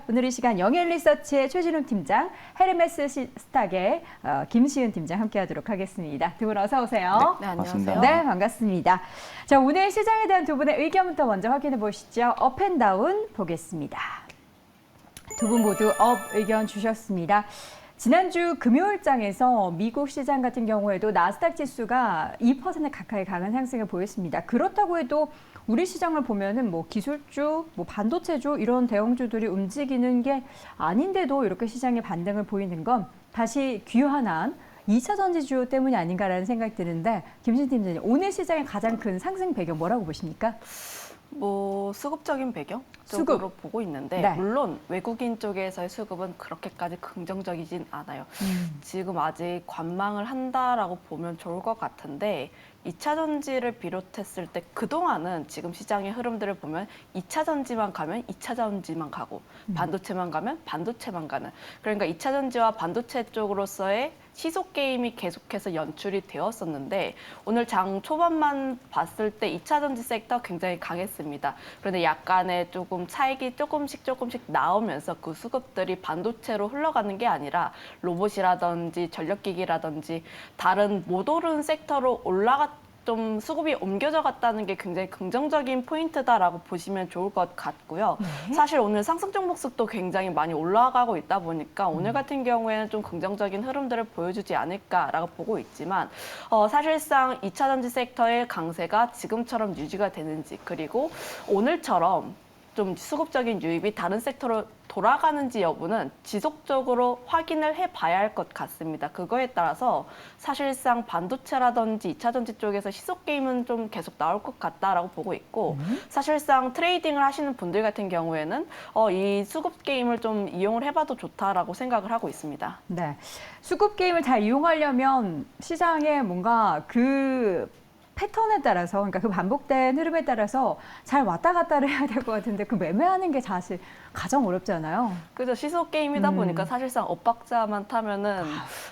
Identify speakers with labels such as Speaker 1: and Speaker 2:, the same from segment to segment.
Speaker 1: 오늘 이 시간 영앤리서치의 최진웅 팀장, 헤르메스 스탁의 김시은 팀장 함께하도록 하겠습니다. 두 분 어서 오세요.
Speaker 2: 네, 안녕하세요.
Speaker 1: 네, 반갑습니다. 자, 오늘 시장에 대한 두 분의 의견부터 먼저 확인해 보시죠. 업앤다운 보겠습니다. 두 분 모두 업 의견 주셨습니다. 지난주 금요일장에서 미국 시장 같은 경우에도 나스닥 지수가 2% 가까이 강한 상승을 보였습니다. 그렇다고 해도 우리 시장을 보면은 뭐 기술주, 뭐 반도체주 이런 대형주들이 움직이는 게 아닌데도 이렇게 시장의 반등을 보이는 건 다시 귀환한 2차 전지주 때문이 아닌가라는 생각이 드는데 김신 팀장님, 오늘 시장의 가장 큰 상승 배경 뭐라고 보십니까?
Speaker 2: 뭐 수급적인 배경 쪽으로 보고 있는데
Speaker 1: 네.
Speaker 2: 물론 외국인 쪽에서의 수급은 그렇게까지 긍정적이진 않아요. 지금 아직 관망을 한다라고 보면 좋을 것 같은데 2차 전지를 비롯했을 때 그동안은 지금 시장의 흐름들을 보면 2차 전지만 가면 2차 전지만 가고 반도체만 가면 반도체만 가는, 그러니까 2차 전지와 반도체 쪽으로서의 시속 게임이 계속해서 연출이 되었었는데 오늘 장 초반만 봤을 때 2차 전지 섹터 굉장히 강했습니다. 그런데 약간의 조금 차익이 조금씩 나오면서 그 수급들이 반도체로 흘러가는 게 아니라 로봇이라든지 전력기기라든지 다른 못 오른 섹터로 좀 수급이 옮겨져 갔다는 게 굉장히 긍정적인 포인트다라고 보시면 좋을 것 같고요. 사실 오늘 상승 종목수도 굉장히 많이 올라가고 있다 보니까 오늘 같은 경우에는 좀 긍정적인 흐름들을 보여주지 않을까라고 보고 있지만 사실상 2차 전지 섹터의 강세가 지금처럼 유지가 되는지, 그리고 오늘처럼 좀 수급적인 유입이 다른 섹터로 돌아가는지 여부는 지속적으로 확인을 해봐야 할 것 같습니다. 그거에 따라서 사실상 반도체라든지 2차 전지 쪽에서 시속 게임은 좀 계속 나올 것 같다라고 보고 있고, 사실상 트레이딩을 하시는 분들 같은 경우에는 이 수급 게임을 좀 이용을 해봐도 좋다라고 생각을 하고 있습니다.
Speaker 1: 네, 수급 게임을 잘 이용하려면 시장에 뭔가 그 패턴에 따라서, 그러니까 그 반복된 흐름에 따라서 잘 왔다 갔다를 해야 될 것 같은데 그 매매하는 게 사실 가장 어렵잖아요.
Speaker 2: 그죠. 시속 게임이다 보니까 사실상 엇박자만 타면은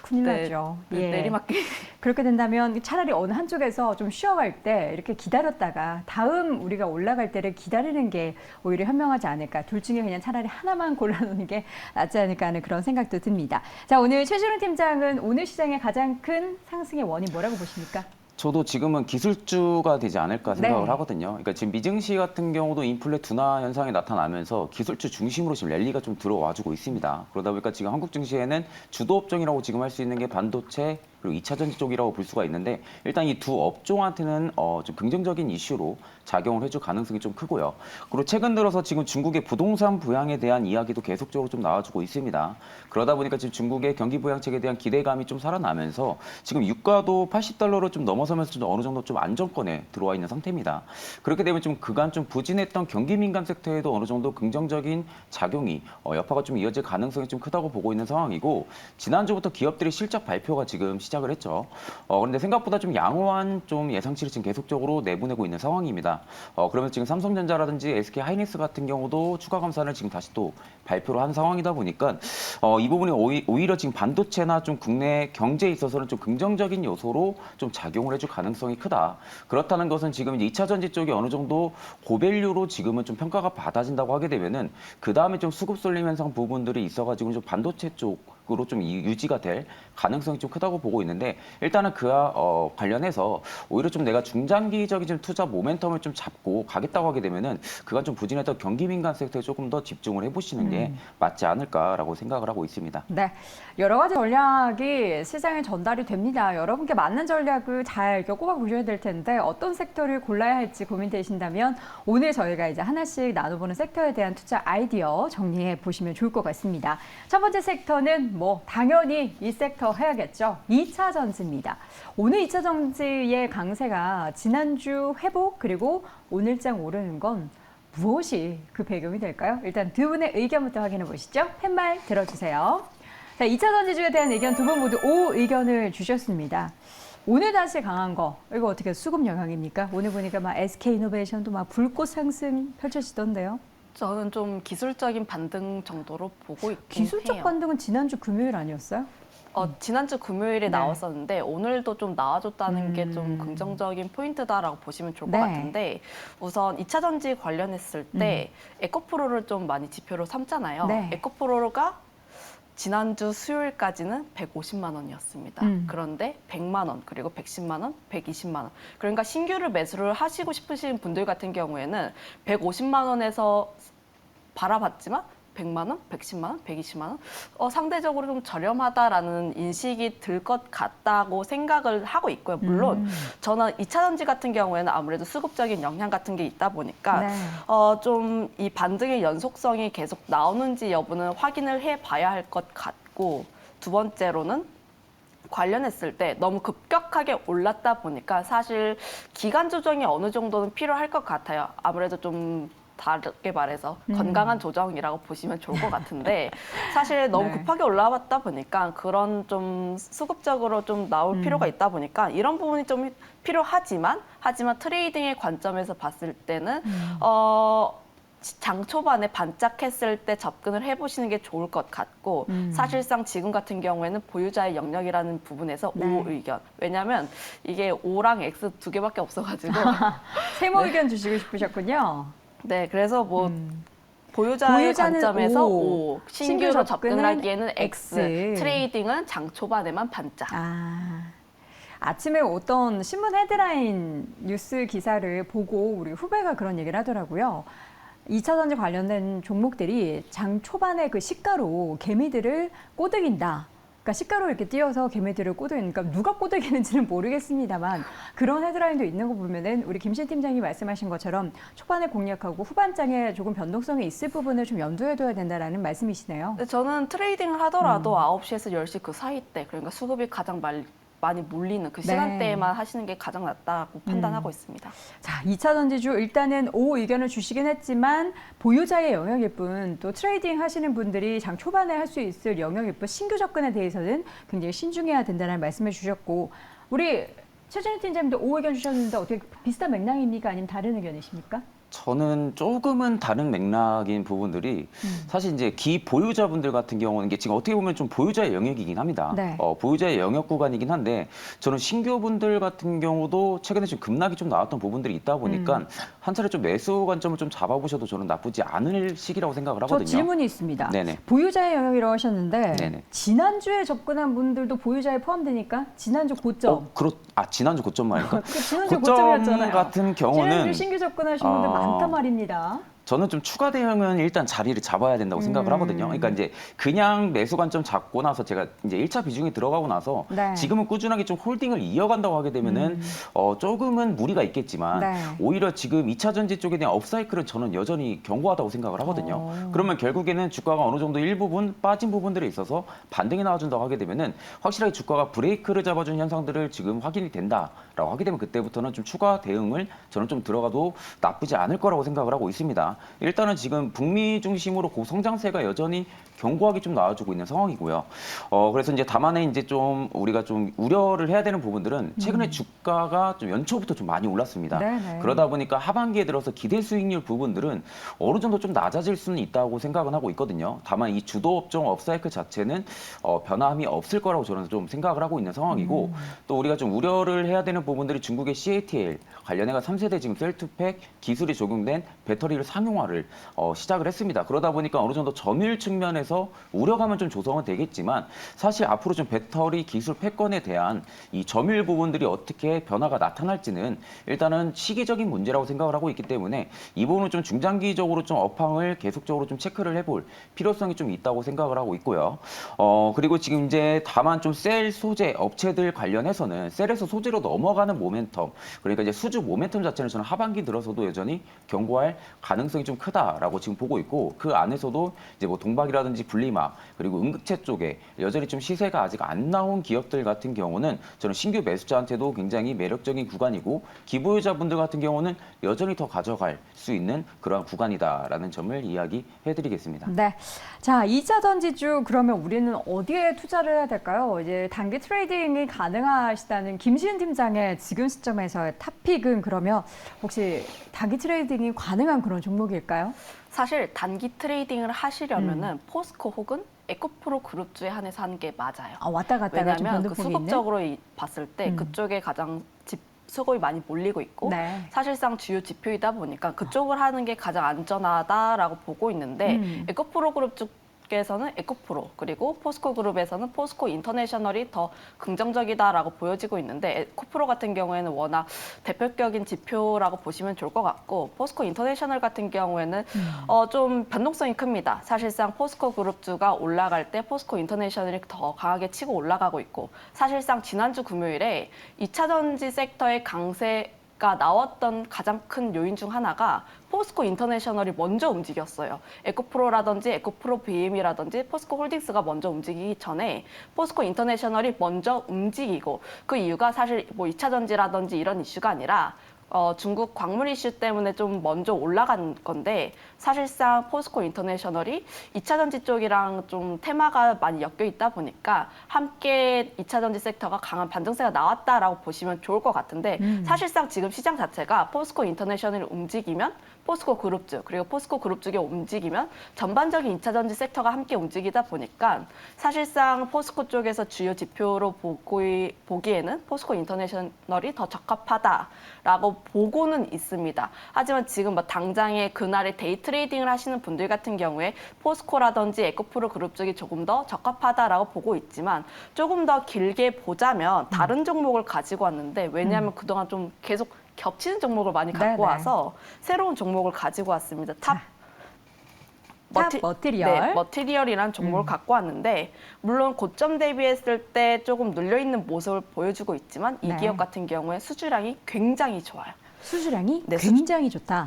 Speaker 1: 큰일 나죠. 예.
Speaker 2: 내리막길.
Speaker 1: 그렇게 된다면 차라리 어느 한쪽에서 좀 쉬어갈 때 이렇게 기다렸다가 다음 우리가 올라갈 때를 기다리는 게 오히려 현명하지 않을까. 둘 중에 그냥 차라리 하나만 골라놓는 게 낫지 않을까 하는 그런 생각도 듭니다. 자, 오늘 최진웅 팀장은 오늘 시장의 가장 큰 상승의 원인 뭐라고 보십니까?
Speaker 3: 저도 지금은 기술주가 되지 않을까 생각을
Speaker 1: 네.
Speaker 3: 하거든요. 그러니까 지금 미증시 같은 경우도 인플레 둔화 현상이 나타나면서 기술주 중심으로 지금 랠리가 좀 들어와주고 있습니다. 그러다 보니까 지금 한국 증시에는 주도 업종이라고 지금 할 수 있는 게 반도체 그리고 2차 전지 쪽이라고 볼 수가 있는데, 일단 이 두 업종한테는 좀 긍정적인 이슈로 작용을 해줄 가능성이 좀 크고요. 그리고 최근 들어서 지금 중국의 부동산 부양에 대한 이야기도 계속적으로 좀 나와주고 있습니다. 그러다 보니까 지금 중국의 경기 부양책에 대한 기대감이 좀 살아나면서 지금 유가도 $80로 좀 넘어서면서 좀 어느 정도 좀 안정권에 들어와 있는 상태입니다. 그렇게 되면 좀 그간 좀 부진했던 경기 민감 섹터에도 어느 정도 긍정적인 작용이 여파가 좀 이어질 가능성이 좀 크다고 보고 있는 상황이고, 지난주부터 기업들의 실적 발표가 지금 시작을 했죠. 그런데 생각보다 좀 양호한 좀 예상치를 지금 계속적으로 내보내고 있는 상황입니다. 그러면 지금 삼성전자라든지 SK 하이닉스 같은 경우도 추가 감산을 지금 다시 또 발표를 한 상황이다 보니까 이 부분이 오히려 지금 반도체나 좀 국내 경제에 있어서는 좀 긍정적인 요소로 좀 작용을 해줄 가능성이 크다. 그렇다는 것은 지금 이제 2차 전지 쪽이 어느 정도 고밸류로 지금은 좀 평가가 받아진다고 하게 되면은 그 다음에 좀 수급 쏠림 현상 부분들이 있어가지고 좀 반도체 쪽으로 좀 유지가 될 가능성이 좀 크다고 보고 있는데, 일단은 그와 관련해서 오히려 좀 내가 중장기적인 좀 투자 모멘텀을 좀 잡고 가겠다고 하게 되면은 그간 좀 부진했던 경기 민감 섹터에 조금 더 집중을 해보시는 게 맞지 않을까라고 생각을 하고 있습니다.
Speaker 1: 네, 여러 가지 전략이 시장에 전달이 됩니다. 여러분께 맞는 전략을 잘 꼽아 보셔야 될 텐데 어떤 섹터를 골라야 할지 고민되신다면 오늘 저희가 이제 하나씩 나눠보는 섹터에 대한 투자 아이디어 정리해 보시면 좋을 것 같습니다. 첫 번째 섹터는 뭐 당연히 이 섹터 해야겠죠. 2차 전지입니다. 오늘 2차 전지의 강세가 지난주 회복 그리고 오늘장 오르는 건 무엇이 그 배경이 될까요? 일단 두 분의 의견부터 확인해 보시죠. 팻말 들어주세요. 자, 2차 전지주에 대한 의견 두 분 모두 O 의견을 주셨습니다. 오늘 다시 강한 거, 이거 어떻게 수급 영향입니까? 오늘 보니까 막 SK이노베이션도 막 불꽃 상승 펼쳐지던데요.
Speaker 2: 저는 좀 기술적인 반등 정도로 보고 있긴
Speaker 1: 기술적
Speaker 2: 해요.
Speaker 1: 반등은 지난주 금요일 아니었어요?
Speaker 2: 지난주 금요일에
Speaker 1: 네.
Speaker 2: 나왔었는데 오늘도 좀 나와줬다는 게 좀 긍정적인 포인트다라고 보시면 좋을 것
Speaker 1: 네.
Speaker 2: 같은데 우선 2차 전지 관련했을 때 에코프로를 좀 많이 지표로 삼잖아요.
Speaker 1: 네.
Speaker 2: 에코프로가 지난주 수요일까지는 150만 원이었습니다. 그런데 100만 원, 그리고 110만 원, 120만 원. 그러니까 신규를 매수를 하시고 싶으신 분들 같은 경우에는 150만 원에서 바라봤지만 100만 원, 110만 원, 120만 원 상대적으로 좀 저렴하다라는 인식이 들 것 같다고 생각을 하고 있고요. 물론 저는 2차 전지 같은 경우에는 아무래도 수급적인 영향 같은 게 있다 보니까
Speaker 1: 네.
Speaker 2: 좀 이 반등의 연속성이 계속 나오는지 여부는 확인을 해봐야 할 것 같고 두 번째로는 관련했을 때 너무 급격하게 올랐다 보니까 사실 기간 조정이 어느 정도는 필요할 것 같아요. 아무래도 좀 다르게 말해서 건강한 조정이라고 보시면 좋을 것 같은데 사실 너무
Speaker 1: 네.
Speaker 2: 급하게 올라왔다 보니까 그런 좀 수급적으로 좀 나올 필요가 있다 보니까 이런 부분이 좀 필요하지만 트레이딩의 관점에서 봤을 때는 장 초반에 반짝했을 때 접근을 해보시는 게 좋을 것 같고 사실상 지금 같은 경우에는 보유자의 영역이라는 부분에서
Speaker 1: 네.
Speaker 2: O 의견. 왜냐하면 이게 O랑 X 두 개밖에 없어가지고
Speaker 1: 세모 의견 주시고 싶으셨군요.
Speaker 2: 네, 그래서 뭐 보유자의
Speaker 1: 보유자는
Speaker 2: 관점에서
Speaker 1: O,
Speaker 2: O, 신규로 접근을
Speaker 1: 접근은
Speaker 2: 하기에는 X,
Speaker 1: X.
Speaker 2: 트레이딩은 장 초반에만 반짝.
Speaker 1: 아침에 어떤 신문 헤드라인 뉴스 기사를 보고 우리 후배가 그런 얘기를 하더라고요. 2차 전지 관련된 종목들이 장 초반에 그 시가로 개미들을 꼬드긴다. 그러니까 시가로 이렇게 뛰어서 개미들을 꼬드기니까 누가 꼬드기는지는 모르겠습니다만 그런 헤드라인도 있는 거 보면은 우리 김신 팀장이 말씀하신 것처럼 초반에 공략하고 후반장에 조금 변동성이 있을 부분을 좀 염두에 둬야 된다라는 말씀이시네요.
Speaker 2: 근데 저는 트레이딩을 하더라도 9시에서 10시 그 사이 때, 그러니까 수급이 가장 많이 몰리는 그 시간대에만 하시는 게 가장 낫다고 판단하고 있습니다.
Speaker 1: 자, 2차 전지주 일단은 O 의견을 주시긴 했지만 보유자의 영역일 뿐 또 트레이딩 하시는 분들이 장 초반에 할 수 있을 영역일 뿐 신규 접근에 대해서는 굉장히 신중해야 된다는 말씀을 주셨고 우리 최진희 팀장님도 O 의견 주셨는데 어떻게 비슷한 맥락입니까? 아니면 다른 의견이십니까?
Speaker 3: 저는 조금은 다른 맥락인 부분들이 사실 이제 기보유자분들 같은 경우는 이게 지금 어떻게 보면 좀 보유자의 영역이긴 합니다.
Speaker 1: 네.
Speaker 3: 보유자의 영역 구간이긴 한데 저는 신규분들 같은 경우도 최근에 좀 급락이 좀 나왔던 부분들이 있다 보니까 한 차례 좀 매수 관점을 좀 잡아보셔도 저는 나쁘지 않을 시기라고 생각을
Speaker 1: 저
Speaker 3: 하거든요.
Speaker 1: 질문이 있습니다.
Speaker 3: 네네.
Speaker 1: 보유자의 영역이라고 하셨는데
Speaker 3: 네네.
Speaker 1: 지난주에 접근한 분들도 보유자에 포함되니까 지난주 고점.
Speaker 3: 지난주 고점 말일까?
Speaker 1: 지난주
Speaker 3: 고점
Speaker 1: 고점이었잖아요.
Speaker 3: 같은 경우는
Speaker 1: 지난주 신규 접근하신 분들 많단 말입니다.
Speaker 3: 저는 좀 추가 대응은 일단 자리를 잡아야 된다고 생각을 하거든요. 그러니까 이제 그냥 매수 관점 잡고 나서 제가 이제 1차 비중이 들어가고 나서
Speaker 1: 네.
Speaker 3: 지금은 꾸준하게 좀 홀딩을 이어간다고 하게 되면은 조금은 무리가 있겠지만
Speaker 1: 네.
Speaker 3: 오히려 지금 2차 전지 쪽에 대한 업사이클은 저는 여전히 견고하다고 생각을 하거든요. 그러면 결국에는 주가가 어느 정도 일부분 빠진 부분들에 있어서 반등이 나와준다고 하게 되면은 확실하게 주가가 브레이크를 잡아준 현상들을 지금 확인이 된다라고 하게 되면 그때부터는 좀 추가 대응을 저는 좀 들어가도 나쁘지 않을 거라고 생각을 하고 있습니다. 일단은 지금 북미 중심으로 고성장세가 여전히 견고하게 좀 나와주고 있는 상황이고요. 그래서 이제 다만에 이제 좀 우리가 좀 우려를 해야 되는 부분들은 최근에 주가가 좀 연초부터 좀 많이 올랐습니다.
Speaker 1: 네네.
Speaker 3: 그러다 보니까 하반기에 들어서 기대 수익률 부분들은 어느 정도 좀 낮아질 수는 있다고 생각은 하고 있거든요. 다만 이 주도 업종 업사이클 자체는 변함이 없을 거라고 저는 좀 생각을 하고 있는 상황이고 또 우리가 좀 우려를 해야 되는 부분들이 중국의 CATL 관련해가 3세대 지금 셀투팩 기술이 적용된 배터리를 상용화를 시작을 했습니다. 그러다 보니까 어느 정도 점유율 측면에서 우려감은 좀 조성은 되겠지만 사실 앞으로 좀 배터리 기술 패권에 대한 이 점유율 부분들이 어떻게 변화가 나타날지는 일단은 시기적인 문제라고 생각을 하고 있기 때문에 이 부분은 좀 중장기적으로 좀 업황을 계속적으로 좀 체크를 해볼 필요성이 좀 있다고 생각을 하고 있고요. 그리고 지금 이제 다만 좀 셀 소재 업체들 관련해서는 셀에서 소재로 넘어가는 모멘텀 그러니까 이제 수주 모멘텀 자체는 저는 하반기 들어서도 여전히 견고할 가능성이 좀 크다라고 지금 보고 있고 그 안에서도 이제 뭐 동박이라든지 분리막 그리고 응급체 쪽에 여전히 좀 시세가 아직 안 나온 기업들 같은 경우는 저는 신규 매수자한테도 굉장히 매력적인 구간이고 기보유자분들 같은 경우는 여전히 더 가져갈 수 있는 그러한 구간이다라는 점을 이야기해드리겠습니다.
Speaker 1: 네. 자, 2차 전지주 그러면 우리는 어디에 투자를 해야 될까요? 이제 단기 트레이딩이 가능하시다는 김시은 팀장의 지금 시점에서의 탑픽은 그러면 혹시 단기 트레이딩이 가능한 그런 종목 종목일까요?
Speaker 2: 사실 단기 트레이딩을 하시려면은 포스코 혹은 에코프로 그룹주에 한해서 하는 게 맞아요.
Speaker 1: 왔다 갔다가 좀
Speaker 2: 왜냐하면 그
Speaker 1: 변동폭이 있는?
Speaker 2: 수급적으로 봤을 때 그쪽에 가장 수급이 많이 몰리고 있고
Speaker 1: 네.
Speaker 2: 사실상 주요 지표이다 보니까 그쪽을 하는 게 가장 안전하다라고 보고 있는데 에코프로 그룹 쪽에서는 에코프로 그리고 포스코 그룹에서는 포스코 인터내셔널이 더 긍정적이다라고 보여지고 있는데 에코프로 같은 경우에는 워낙 대표적인 지표라고 보시면 좋을 것 같고 포스코 인터내셔널 같은 경우에는 좀 변동성이 큽니다. 사실상 포스코 그룹주가 올라갈 때 포스코 인터내셔널이 더 강하게 치고 올라가고 있고 사실상 지난주 금요일에 2차 전지 섹터의 강세가 나왔던 가장 큰 요인 중 하나가 포스코 인터내셔널이 먼저 움직였어요. 에코프로라든지 에코프로 BM이라든지 포스코 홀딩스가 먼저 움직이기 전에 포스코 인터내셔널이 먼저 움직이고 그 이유가 사실 뭐 2차 전지라든지 이런 이슈가 아니라 중국 광물 이슈 때문에 좀 먼저 올라간 건데 사실상 포스코 인터내셔널이 2차 전지 쪽이랑 좀 테마가 많이 엮여 있다 보니까 함께 2차 전지 섹터가 강한 반등세가 나왔다라고 보시면 좋을 것 같은데 사실상 지금 시장 자체가 포스코 인터내셔널이 움직이면 포스코 그룹주 그리고 포스코 그룹주가 움직이면 전반적인 2차 전지 섹터가 함께 움직이다 보니까 사실상 포스코 쪽에서 주요 지표로 보기에는 포스코 인터내셔널이 더 적합하다라고 보고는 있습니다. 하지만 지금 뭐 당장에 그날에 데이 트레이딩을 하시는 분들 같은 경우에 포스코라든지 에코프로 그룹 쪽이 조금 더 적합하다라고 보고 있지만 조금 더 길게 보자면 다른 종목을 가지고 왔는데 왜냐하면 그동안 좀 계속 겹치는 종목을 많이 갖고
Speaker 1: 네네.
Speaker 2: 와서 새로운 종목을 가지고 왔습니다. 탑
Speaker 1: 머티리얼.
Speaker 2: 네, 머티리얼이라는 종목을 갖고 왔는데 물론 고점 대비했을 때 조금 눌려있는 모습을 보여주고 있지만 이
Speaker 1: 네.
Speaker 2: 기업 같은 경우에 수주량이 굉장히 좋아요.
Speaker 1: 수주량이
Speaker 2: 네,
Speaker 1: 굉장히 좋다.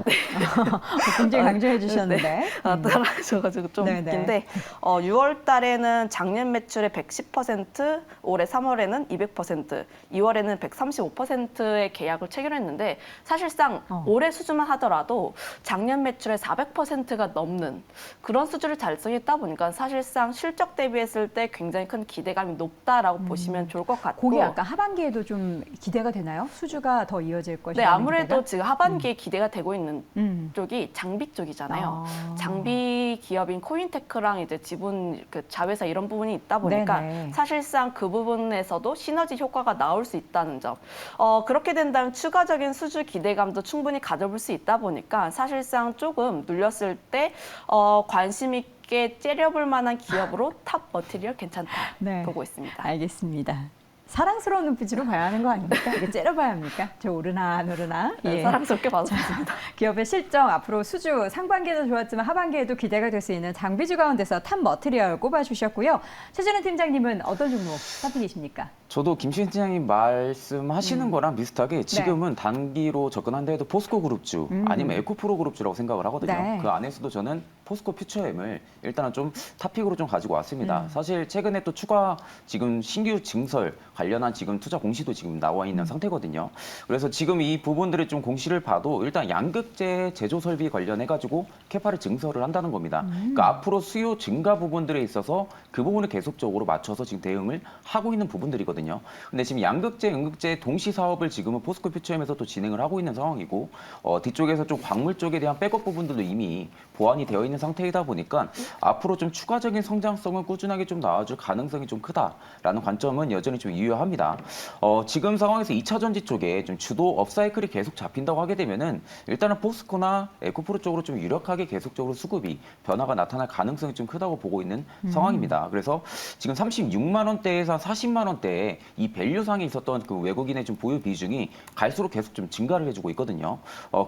Speaker 1: 굉장히 강조해 주셨는데.
Speaker 2: 따라하셔가지고 좀
Speaker 1: 네네.
Speaker 2: 웃긴데 6월 달에는 작년 매출의 110%, 올해 3월에는 200%, 2월에는 135%의 계약을 체결했는데 사실상 올해 수주만 하더라도 작년 매출의 400%가 넘는 그런 수주를 달성했다 보니까 사실상 실적 대비했을 때 굉장히 큰 기대감이 높다라고 보시면 좋을 것 같고
Speaker 1: 그게 약간 하반기에도 좀 기대가 되나요? 수주가 더 이어질 것이다.
Speaker 2: 네, 아무래도 지금 하반기에 기대가 되고 있는 쪽이 장비 쪽이잖아요.
Speaker 1: 아.
Speaker 2: 장비 기업인 코인테크랑 이제 지분 그 자회사 이런 부분이 있다 보니까
Speaker 1: 네네.
Speaker 2: 사실상 그 부분에서도 시너지 효과가 나올 수 있다는 점. 그렇게 된다면 추가적인 수주 기대감도 충분히 가져볼 수 있다 보니까 사실상 조금 눌렸을 때 관심 있게 째려볼 만한 기업으로 탑 머티리얼 괜찮다
Speaker 1: 네.
Speaker 2: 보고 있습니다.
Speaker 1: 알겠습니다. 사랑스러운 눈빛으로 봐야 하는 거 아닙니까? 이게 째려봐야 합니까? 저 오르나 안 오르나?
Speaker 2: 네, 사랑스럽게 봐주셨습니다.
Speaker 1: 기업의 실적 앞으로 수주 상반기에도 좋았지만 하반기에도 기대가 될 수 있는 장비주 가운데서 탑 머티리얼 꼽아주셨고요. 최준현 팀장님은 어떤 종목 탑픽이십니까?
Speaker 3: 저도 김신 팀장님 말씀하시는 거랑 비슷하게 지금은 단기로 접근한다 해도 포스코 그룹주 아니면 에코프로 그룹주라고 생각을 하거든요.
Speaker 1: 네.
Speaker 3: 그 안에서도 저는 포스코 퓨처엠을 일단은 좀 탑픽으로 좀 가지고 왔습니다. 사실 최근에 또 추가 지금 신규 증설 관련한 지금 투자 공시도 지금 나와 있는 상태거든요. 그래서 지금 이 부분들의 좀 공시를 봐도 일단 양극재 제조 설비 관련해 가지고 캐파를 증설을 한다는 겁니다. 그러니까 앞으로 수요 증가 부분들에 있어서 그 부분을 계속적으로 맞춰서 지금 대응을 하고 있는 부분들이거든요. 근데 지금 양극재, 음극재 동시 사업을 지금은 포스코 퓨처엠에서 또 진행을 하고 있는 상황이고 뒤쪽에서 좀 광물 쪽에 대한 백업 부분들도 이미 보완이 되어 있는 상태이다 보니까 앞으로 좀 추가적인 성장성을 꾸준하게 좀 나와줄 가능성이 좀 크다라는 관점은 여전히 좀 유효합니다. 지금 상황에서 2차 전지 쪽에 좀 주도 업사이클이 계속 잡힌다고 하게 되면은 일단은 포스코나 에코프로 쪽으로 좀 유력하게 계속적으로 수급이 변화가 나타날 가능성이 좀 크다고 보고 있는 상황입니다. 그래서 지금 36만 원대에서 40만 원대에 이 밸류상에 있었던 그 외국인의 좀 보유 비중이 갈수록 계속 좀 증가를 해주고 있거든요.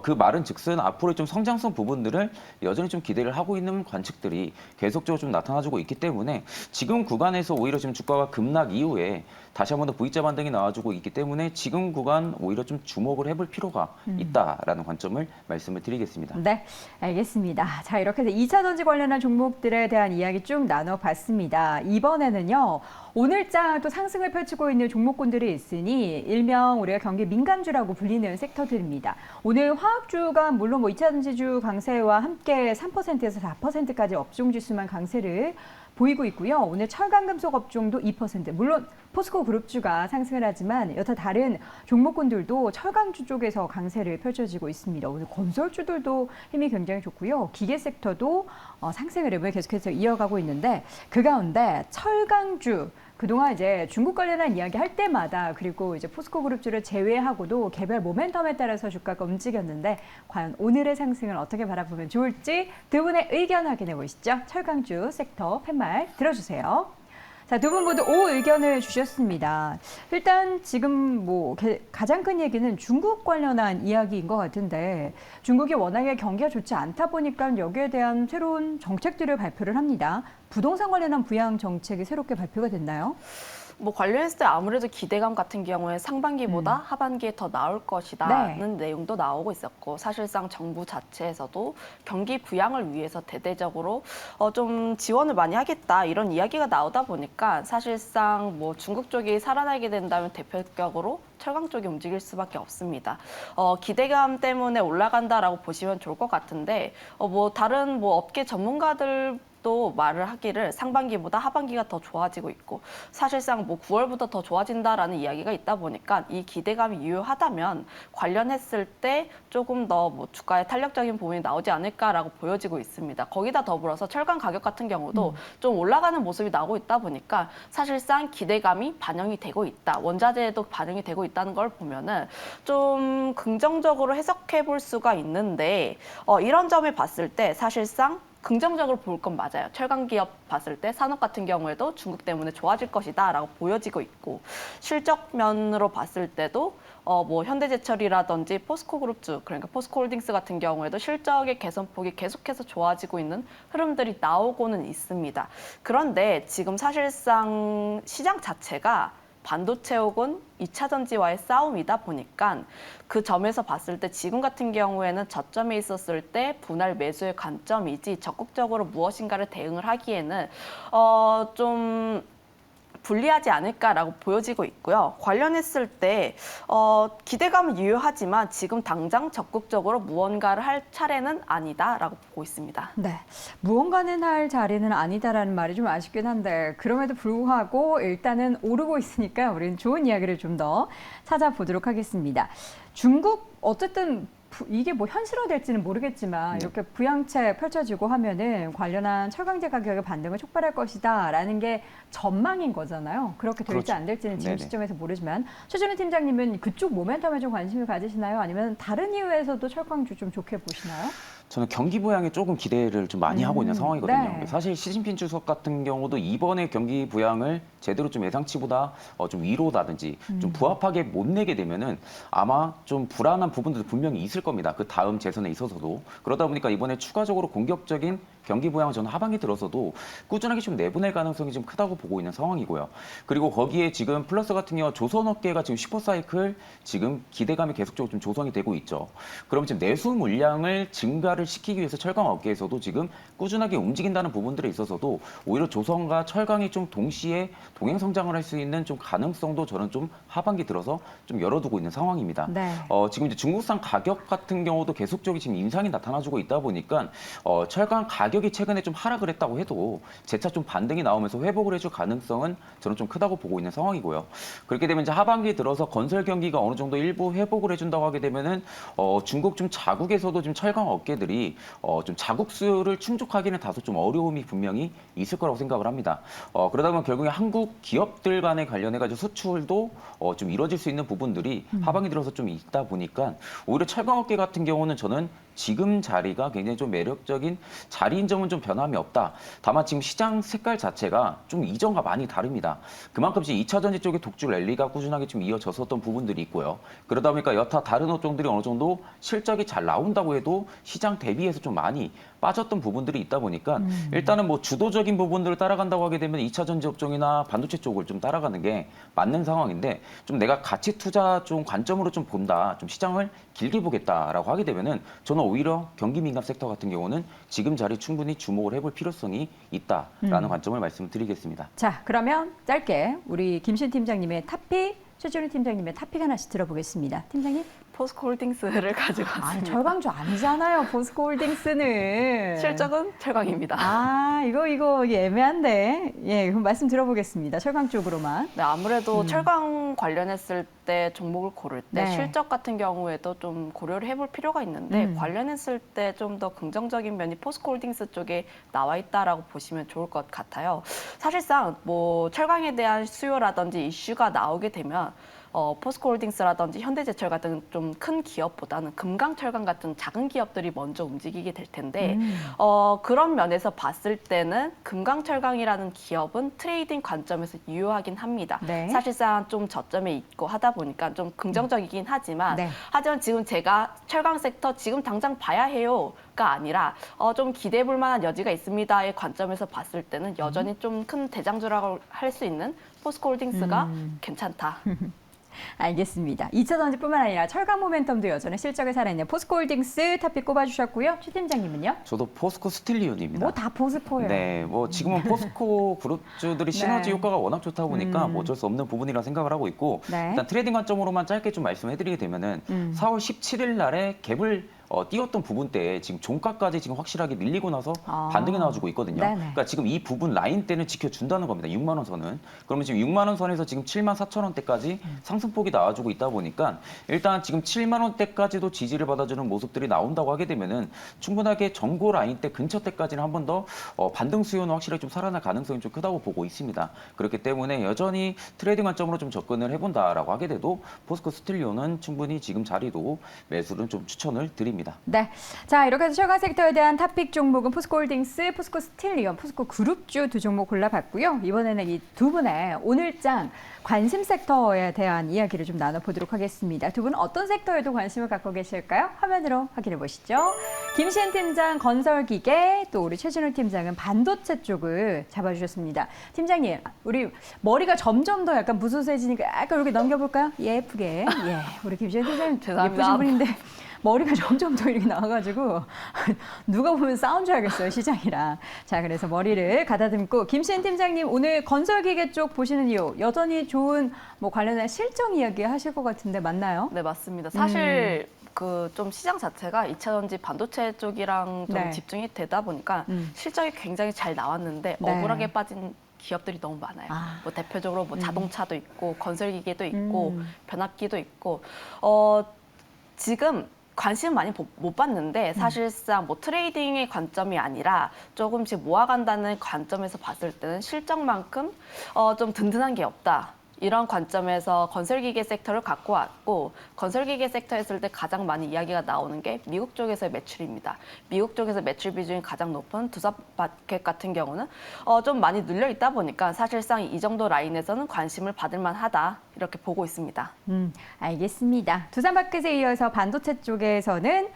Speaker 3: 그 말은 즉슨 앞으로 좀 성장성 부분들을 여전히 좀 기대를 하고 있는 관측들이 계속적으로 좀 나타나주고 있기 때문에 지금 구간에서 오히려 지금 주가가 급락 이후에 다시 한번 더 V자 반등이 나와주고 있기 때문에 지금 구간 오히려 좀 주목을 해볼 필요가 있다라는 관점을 말씀을 드리겠습니다.
Speaker 1: 네, 알겠습니다. 자, 이렇게 해서 2차 전지 관련한 종목들에 대한 이야기 쭉 나눠봤습니다. 이번에는요, 오늘장 또 상승을 펼치고 있는 종목군들이 있으니 일명 우리가 경기 민감주라고 불리는 섹터들입니다. 오늘 화학주가 물론 뭐 2차 전지주 강세와 함께 3%에서 4%까지 업종지수만 강세를 보이고 있고요. 오늘 철강금속 업종도 2%, 물론 포스코 그룹주가 상승을 하지만 여타 다른 종목군들도 철강주 쪽에서 강세를 펼쳐지고 있습니다. 오늘 건설주들도 힘이 굉장히 좋고요. 기계 섹터도 상승 흐름을 계속해서 이어가고 있는데 그 가운데 철강주 그동안 이제 중국 관련한 이야기 할 때마다 그리고 이제 포스코 그룹주를 제외하고도 개별 모멘텀에 따라서 주가가 움직였는데 과연 오늘의 상승을 어떻게 바라보면 좋을지 두 분의 의견 확인해 보시죠. 철강주 섹터 팻말 들어주세요. 자, 두 분 모두 O 의견을 주셨습니다. 일단 지금 뭐 가장 큰 얘기는 중국 관련한 이야기인 것 같은데 중국이 워낙에 경기가 좋지 않다 보니까 여기에 대한 새로운 정책들을 발표를 합니다. 부동산 관련한 부양 정책이 새롭게 발표가 됐나요?
Speaker 2: 뭐 관련했을 때 아무래도 기대감 같은 경우에 상반기보다 하반기에 더 나올 것이다는 내용도 나오고 있었고 사실상 정부 자체에서도 경기 부양을 위해서 대대적으로 좀 지원을 많이 하겠다 이런 이야기가 나오다 보니까 사실상 뭐 중국 쪽이 살아나게 된다면 대표적으로 철강 쪽이 움직일 수밖에 없습니다. 기대감 때문에 올라간다라고 보시면 좋을 것 같은데 뭐 다른 뭐 업계 전문가들 또 말을 하기를 상반기보다 하반기가 더 좋아지고 있고 사실상 뭐 9월부터 더 좋아진다라는 이야기가 있다 보니까 이 기대감이 유효하다면 관련했을 때 조금 더 뭐 주가에 탄력적인 부분이 나오지 않을까라고 보여지고 있습니다. 거기다 더불어서 철강 가격 같은 경우도 좀 올라가는 모습이 나오고 있다 보니까 사실상 기대감이 반영이 되고 있다. 원자재에도 반영이 되고 있다는 걸 보면은 좀 긍정적으로 해석해 볼 수가 있는데 이런 점을 봤을 때 사실상 긍정적으로 볼 건 맞아요. 철강 기업 봤을 때 산업 같은 경우에도 중국 때문에 좋아질 것이다라고 보여지고 있고 실적면으로 봤을 때도 뭐 현대제철이라든지 포스코그룹주 그러니까 포스코홀딩스 같은 경우에도 실적의 개선폭이 계속해서 좋아지고 있는 흐름들이 나오고는 있습니다. 그런데 지금 사실상 시장 자체가 반도체 혹은 2차 전지와의 싸움이다 보니까 그 점에서 봤을 때 지금 같은 경우에는 저점에 있었을 때 분할 매수의 관점이지 적극적으로 무엇인가를 대응을 하기에는 좀 불리하지 않을까라고 보여지고 있고요. 관련했을 때 기대감은 유효하지만 지금 당장 적극적으로 무언가를 할 차례는 아니다라고 보고 있습니다.
Speaker 1: 네, 무언가는 할 자리는 아니다라는 말이 좀 아쉽긴 한데 그럼에도 불구하고 일단은 오르고 있으니까 우리는 좋은 이야기를 좀 더 찾아보도록 하겠습니다. 중국 어쨌든 이게 뭐 현실화될지는 모르겠지만 이렇게 부양책 펼쳐지고 하면은 관련한 철강제 가격의 반등을 촉발할 것이다라는 게 전망인 거잖아요. 그렇게 될지
Speaker 3: 그렇죠.
Speaker 1: 안 될지는 지금
Speaker 3: 네네.
Speaker 1: 시점에서 모르지만 최준희 팀장님은 그쪽 모멘텀에 좀 관심을 가지시나요? 아니면 다른 이유에서도 철강주 좀 좋게 보시나요?
Speaker 3: 저는 경기 부양에 조금 기대를 좀 많이 하고 있는 상황이거든요.
Speaker 1: 네.
Speaker 3: 사실 시진핑 주석 같은 경우도 이번에 경기 부양을 제대로 좀 예상치보다 좀 위로라든지 좀 부합하게 못 내게 되면은 아마 좀 불안한 부분들도 분명히 있을 겁니다. 그 다음 재선에 있어서도. 그러다 보니까 이번에 추가적으로 공격적인 경기 부양을 저는 하반기 들어서도 꾸준하게 좀 내보낼 가능성이 좀 크다고 보고 있는 상황이고요. 그리고 거기에 지금 플러스 같은 경우 조선업계가 지금 슈퍼사이클 지금 기대감이 계속적으로 좀 조성이 되고 있죠. 그럼 지금 내수 물량을 증가를 시키기 위해서 철강 업계에서도 지금 꾸준하게 움직인다는 부분들에 있어서도 오히려 조선과 철강이 좀 동시에 동행 성장을 할 수 있는 좀 가능성도 저는 좀 하반기 들어서 좀 열어두고 있는 상황입니다.
Speaker 1: 네.
Speaker 3: 지금 이제 중국산 가격 같은 경우도 계속적으로 지금 인상이 나타나주고 있다 보니까 철강 가격이 최근에 좀 하락을 했다고 해도 재차 좀 반등이 나오면서 회복을 해줄 가능성은 저는 좀 크다고 보고 있는 상황이고요. 그렇게 되면 이제 하반기 들어서 건설 경기가 어느 정도 일부 회복을 해준다고 하게 되면은 중국 좀 자국에서도 좀 철강 업계들이 좀 자국 수요를 충족하기는 다소 좀 어려움이 분명히 있을 거라고 생각을 합니다. 그러다 보면 결국에 한국 기업들 간에 관련해가지고 수출도 좀 이루어질 수 있는 부분들이 하반기 들어서 좀 있다 보니까 오히려 철강업계 같은 경우는 저는 지금 자리가 굉장히 좀 매력적인 자리인 점은 좀 변함이 없다. 다만 지금 시장 색깔 자체가 좀 이전과 많이 다릅니다. 그만큼 지금 2차 전지 쪽의 독주 랠리가 꾸준하게 좀 이어졌었던 부분들이 있고요. 그러다 보니까 여타 다른 업종들이 어느 정도 실적이 잘 나온다고 해도 시장 대비해서 좀 많이 빠졌던 부분들이 있다 보니까 일단은 뭐 주도적인 부분들을 따라간다고 하게 되면 2차 전지 업종이나 반도체 쪽을 좀 따라가는 게 맞는 상황인데 좀 내가 가치 투자 좀 관점으로 좀 본다, 좀 시장을 길게 보겠다라고 하게 되면은 저는 오히려 경기 민감 섹터 같은 경우는 지금 자리 충분히 주목을 해볼 필요성이 있다라는 관점을 말씀드리겠습니다.
Speaker 1: 자, 그러면 짧게 우리 김신 팀장님의 탑픽, 최준희 팀장님의 탑픽 하나씩 들어보겠습니다. 팀장님.
Speaker 2: 포스코홀딩스를 가지고
Speaker 1: 아,
Speaker 2: 왔습니다.
Speaker 1: 철강주 아니잖아요, 포스코홀딩스는.
Speaker 2: 실적은 철강입니다.
Speaker 1: 아, 이거 애매한데. 예, 그럼 말씀 들어보겠습니다. 철강 쪽으로만.
Speaker 2: 네, 아무래도 철강 관련했을 때 종목을 고를 때
Speaker 1: 네.
Speaker 2: 실적 같은 경우에도 좀 고려를 해볼 필요가 있는데 관련했을 때 좀 더 긍정적인 면이 포스코홀딩스 쪽에 나와 있다라고 보시면 좋을 것 같아요. 사실상 뭐 철강에 대한 수요라든지 이슈가 나오게 되면 포스코홀딩스라든지 현대제철 같은 좀 큰 기업보다는 금강철강 같은 작은 기업들이 먼저 움직이게 될 텐데 그런 면에서 봤을 때는 금강철강이라는 기업은 트레이딩 관점에서 유효하긴 합니다.
Speaker 1: 네.
Speaker 2: 사실상 좀 저점에 있고 하다 보니까 좀 긍정적이긴 하지만
Speaker 1: 네.
Speaker 2: 하지만 지금 제가 철강 섹터 지금 당장 봐야 해요가 아니라 좀 기대해 볼 만한 여지가 있습니다의 관점에서 봤을 때는 여전히 좀 큰 대장주라고 할 수 있는 포스코홀딩스가 괜찮다.
Speaker 1: 알겠습니다. 2차 전지뿐만 아니라 철강 모멘텀도 여전히 실적을 살아있는 포스코홀딩스 탑픽 꼽아주셨고요. 최 팀장님은요?
Speaker 3: 저도 포스코 스틸리온입니다.
Speaker 1: 뭐 다 포스코예요.
Speaker 3: 네, 뭐 지금은 포스코 그룹주들이 시너지
Speaker 1: 네.
Speaker 3: 효과가 워낙 좋다 보니까 뭐 어쩔 수 없는 부분이라 생각을 하고 있고
Speaker 1: 네.
Speaker 3: 일단 트레이딩 관점으로만 짧게 좀 말씀해드리게 되면은 4월 17일 날에 갭을 띄웠던 부분 때에 지금 종가까지 지금 확실하게 밀리고 나서 반등이 나와주고 있거든요.
Speaker 1: 네네.
Speaker 3: 그러니까 지금 이 부분 라인 때는 지켜준다는 겁니다. 6만 원 선은. 그러면 지금 6만 원 선에서 지금 7만 4천 원대까지 상승폭이 나와주고 있다 보니까 일단 지금 7만 원대까지도 지지를 받아주는 모습들이 나온다고 하게 되면은 충분하게 전고 라인 때 근처 때까지는 한 번 더 반등 수요는 확실하게 좀 살아날 가능성이 좀 크다고 보고 있습니다. 그렇기 때문에 여전히 트레이딩 관점으로 좀 접근을 해본다라고 하게 돼도 포스코 스틸리온은 충분히 지금 자리도 매수는 좀 추천을 드립니다.
Speaker 1: 네. 자, 이렇게 해서 철강 섹터에 대한 탑픽 종목은 포스코홀딩스, 포스코 스틸리온, 포스코 그룹주 두 종목 골라봤고요. 이번에는 이 두 분의 오늘장 관심 섹터에 대한 이야기를 좀 나눠보도록 하겠습니다. 두 분은 어떤 섹터에도 관심을 갖고 계실까요? 화면으로 확인해 보시죠. 김시현 팀장 건설기계, 또 우리 최진우 팀장은 반도체 쪽을 잡아주셨습니다. 팀장님, 우리 머리가 점점 더 약간 무소세지니까 약간 이렇게 넘겨볼까요? 예쁘게. 예, 우리 김시현 팀장님
Speaker 2: 죄송합니다.
Speaker 1: 예쁘신 분인데 머리가 점점 더 이렇게 나와가지고 누가 보면 싸운 줄 알겠어요, 시장이랑. 자, 그래서 머리를 가다듬고 김시은 팀장님 오늘 건설기계 쪽 보시는 이유 여전히 좋은 뭐 관련한 실적 이야기 하실 것 같은데 맞나요?
Speaker 2: 네, 맞습니다. 사실 그 좀 시장 자체가 2차 전지 반도체 쪽이랑 좀
Speaker 1: 네.
Speaker 2: 집중이 되다 보니까 실적이 굉장히 잘 나왔는데
Speaker 1: 네.
Speaker 2: 억울하게 빠진 기업들이 너무 많아요.
Speaker 1: 아.
Speaker 2: 뭐 대표적으로 뭐 자동차도 있고 건설기계도 있고 변압기도 있고 지금 관심 많이 못 받는데 사실상 뭐 트레이딩의 관점이 아니라 조금씩 모아간다는 관점에서 봤을 때는 실적만큼 좀 든든한 게 없다. 이런 관점에서 건설기계 섹터를 갖고 왔고 건설기계 섹터 했을 때 가장 많이 이야기가 나오는 게 미국 쪽에서의 매출입니다. 미국 쪽에서 매출 비중이 가장 높은 두산마켓 같은 경우는 좀 많이 눌려 있다 보니까 사실상 이 정도 라인에서는 관심을 받을 만하다 이렇게 보고 있습니다.
Speaker 1: 알겠습니다. 두산마켓에 이어서 반도체 쪽에서는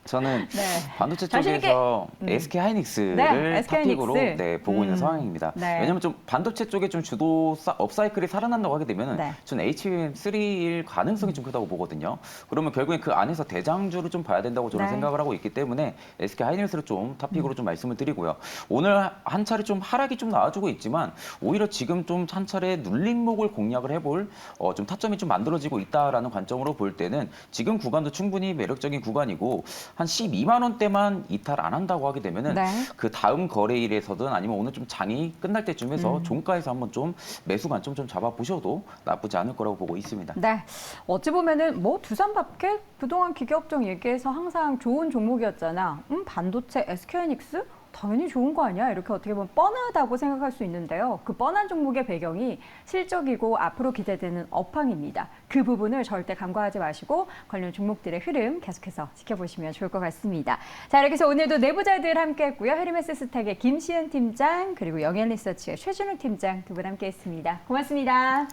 Speaker 3: 저는
Speaker 1: 네.
Speaker 3: 반도체
Speaker 1: 자신 있게.
Speaker 3: 쪽에서 SK 하이닉스를
Speaker 1: 네, SK
Speaker 3: 탑픽으로
Speaker 1: 하이닉스.
Speaker 3: 보고 있는 상황입니다.
Speaker 1: 네.
Speaker 3: 왜냐하면 좀 반도체 쪽에 좀 주도 업사이클이 살아난다고 하게 되면
Speaker 1: 네.
Speaker 3: 전 HBM3일 가능성이 좀 크다고 보거든요. 그러면 결국엔 그 안에서 대장주를 좀 봐야 된다고 저는
Speaker 1: 네.
Speaker 3: 생각을 하고 있기 때문에 SK 하이닉스를 좀 탑픽으로 좀 말씀을 드리고요. 오늘 한 차례 좀 하락이 좀 나와주고 있지만 오히려 지금 좀 한 차례 눌림목을 공략을 해볼 좀 타점이 좀 만들어지고 있다라는 관점으로 볼 때는 지금 구간도 충분히 매력적인 구간이고 한 12만 원대만 이탈 안 한다고 하게 되면은
Speaker 1: 네.
Speaker 3: 그 다음 거래일에서든 아니면 오늘 좀 장이 끝날 때쯤에서 종가에서 한번 좀 매수 관점 좀 잡아보셔도 나쁘지 않을 거라고 보고 있습니다.
Speaker 1: 네. 어찌 보면은 뭐 두산마켓 그동안 기계업종 얘기해서 항상 좋은 종목이었잖아. 반도체, SK하이닉스? 당연히 좋은 거 아니야? 이렇게 어떻게 보면 뻔하다고 생각할 수 있는데요. 그 뻔한 종목의 배경이 실적이고 앞으로 기대되는 업황입니다. 그 부분을 절대 간과하지 마시고 관련 종목들의 흐름 계속해서 지켜보시면 좋을 것 같습니다. 자, 이렇게 해서 오늘도 내부자들 함께했고요. 헤르메스 스탁의 김시은 팀장 그리고 영앤리서치의 최준우 팀장 두 분 함께했습니다. 고맙습니다.